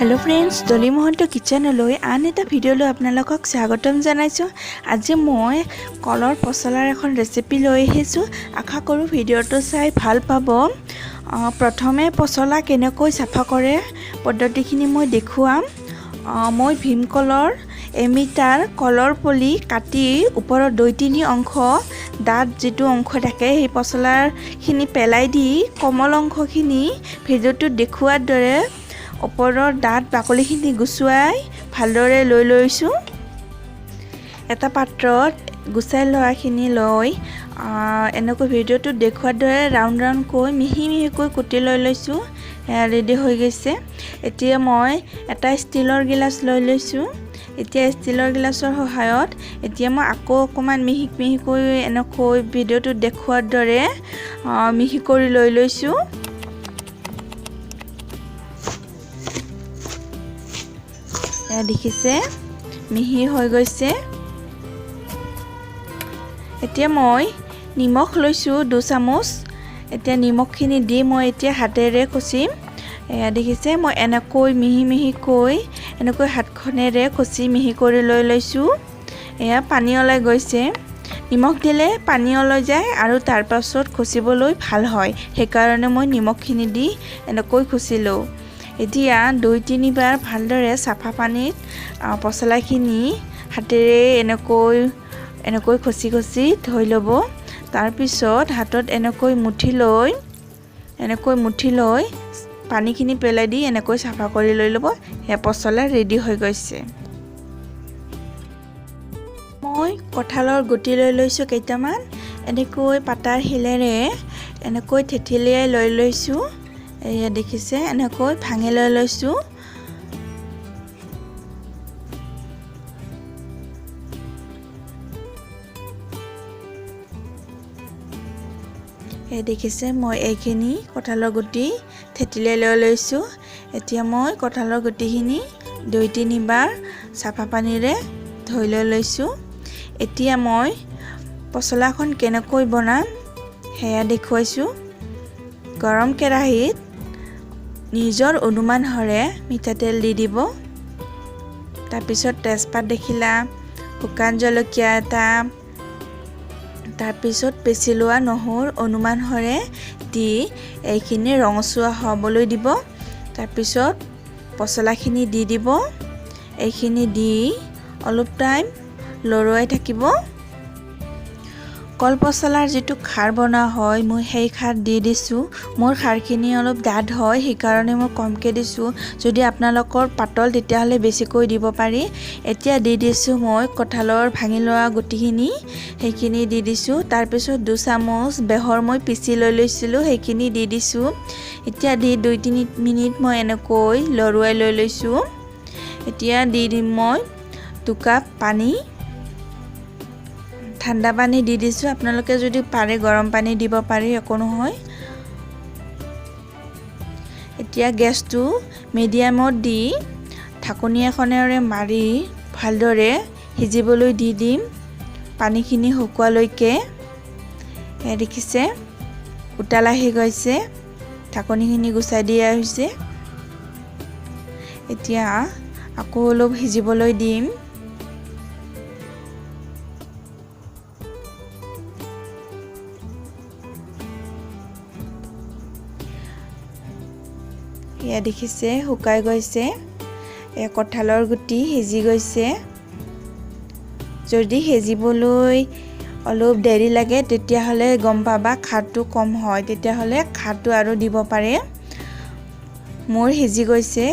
Hello friends डली महंत किचेनলৈ आन এটা ভিডিঅ'লৈ আপোনালোকক স্বাগতম জনাইছো। আজি মই কলৰ পচলাৰ এখন ৰেচিপি লৈ আহিছো। আশা কৰো ভিডিঅ'টো চাই ভাল পাব। প্ৰথমে পচলা কেনেকৈ সাফা কৰে পদ্ধতিখিনি মই দেখুৱাম। মই ভীমকলৰ এমিটাৰ কলৰ পলি কাটি ওপৰৰ 2-3 অংশ দাঁত যেটো অংশ থাকে সেই পচলাৰখিনি পেলাই দি কমল অংশখিনি ভিডিঅ'টো দেখুৱাৰ দৰে ওপৰৰ দাঁত বাকলিখিনি গুছুৱাই ভালদৰে লৈ লৈছো। এটা পাত্ৰত গুছাই লোৱাখিনি লৈ এনেকৈ ভিডিঅ'টো দেখুৱাৰ দৰে ৰাউণ্ড কৈ মিহি মিহিকৈ কুটি লৈ লৈছো। ৰেডি হৈ গৈছে। এতিয়া মই এটা ষ্টিলৰ গিলাস লৈ লৈছো। এতিয়া ষ্টিলৰ গিলাসৰ সহায়ত এতিয়া মই আকৌ অকমান মিহিকৈ এনেকৈ ভিডিঅ'টো দেখুৱাৰ দৰে মিহি কৰি লৈ লৈছো। দেখিছে মিহি হৈ গৈছে। এতিয়া মই নিমখ লৈছো 2 চামুচ। এতিয়া নিমখখিনি দি মই এতিয়া হাতেৰে খচিম। দেখিছে মই এনেকৈ মিহিকৈ এনেকৈ হাতখনেৰে খচি মিহি কৰি লৈ লৈছো। এয়া পানী ওলাই গৈছে। নিমখ দিলে পানী ওলাই যায় আৰু তাৰ পাছত খচিবলৈ ভাল হয়। সেই কাৰণে মই নিমখখিনি দি এনেকৈ খচিলো। এতিয়া 2-3 বাৰ ভালদৰে সাফা পানীত পচলাখিনি হাতেৰে এনেকৈ খচি ধুই ল'ব। তাৰ পিছত হাতত এনেকৈ মুঠি লৈ পানীখিনি পেলাই দি এনেকৈ সাফা কৰি লৈ ল'ব। হে পচলা ৰেডি হৈ গৈছে। মই কঁঠালৰ গুটি লৈ লৈছো কেইটামান। এনেকৈ পাতাৰ হিলেৰে এনেকৈ থেথিলিয়াই লৈ লৈছো। এয়া দেখিছে এনেকৈ ভাঙি লৈ লৈছো। দেখিছে মই এইখিনি কঁঠালৰ গুটি থেথিলিয়াই লৈ লৈছো। এতিয়া মই কঁঠালৰ গুটিখিনি 2-3 বাৰ সাফা পানীৰে ধুই লৈ লৈছো। এতিয়া মই পচলাখন কেনেকৈ বনাম হেয়া দেখুৱাইছো। গৰম কেৰাহীত নিজৰ অনুমান হৰে মিঠাতেল দি দিব। তাৰ পিছত তেজপাত দেখিলা, শুকান জলকীয়া এটা, তাৰ পিছত পেছি লোৱা নহৰু অনুমান হৰে দি এইখিনি ৰঙচুৱা হ'বলৈ দিব। তাৰ পিছত পচলাখিনি দি দিব। এইখিনি দি অলপ টাইম লৰাই থাকিব। কলপচলাৰ যেটো খাৰ বনা হয় মই সেই খাৰ দি দিছো। মোৰ খাৰখিনি অলপ ডাঠ হয় সেই কাৰণে মই কমকে দিছো। যদি আপোনালোকৰ পাতল তেতিয়াহলে বেছিকৈ দিব পাৰি। এতিয়া দি দিছো মই কঁঠালৰ ভাঙি লোৱা গুটিখিনি সেইখিনি দি দিছো। তাৰ পিছত 2 চামুচ বেহৰ মই পিচি লৈ লৈছিলো সেইখিনি দি দিছো। এতিয়া দি 2-3 মিনিট মই এনেকৈ লৰুৱাই লৈ লৈছো। এতিয়া দি দিম মই 2 কাপ পানী। ঠাণ্ডা পানী দি দিছো। আপোনালোকে যদি পাৰে গৰম পানী দিব পাৰি একো নহয়। এতিয়া গেছটো মিডিয়ামত দি ঢাকনি এখনেৰে মাৰি ভালদৰে সিজিবলৈ দি দিম পানীখিনি শুকোৱালৈকে। দেখিছে উতাল আহি গৈছে। ঢাকনিখিনি গুচাই দিয়া হৈছে। এতিয়া আকৌ অলপ সিজিবলৈ দিম। এয়া দেখিছে শুকাই গৈছে। কঁঠালৰ গুটি সিজি গৈছে। যদি সিজিবলৈ অলপ দেৰি লাগে তেতিয়াহলে গম পাবা খাৰটো কম হয়। তেতিয়াহলে খাৰটো আৰু দিব পাৰে। মোৰ সিজি গৈছে।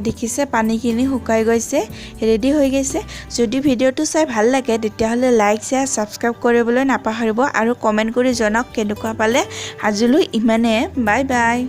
দেখিছে পানীখিনি শুকাই গৈছে। ৰেডি হৈ গৈছে। যদি ভিডিঅ'টো চাই ভাল লাগে তেতিয়াহলে লাইক শেয়াৰ সাবস্ক্ৰাইব কৰিবলৈ নাপাহৰিব আৰু কমেন্ট কৰি জনাওক কেনেকুৱা পালে। আজিলৈ ইমানে। Bye bye.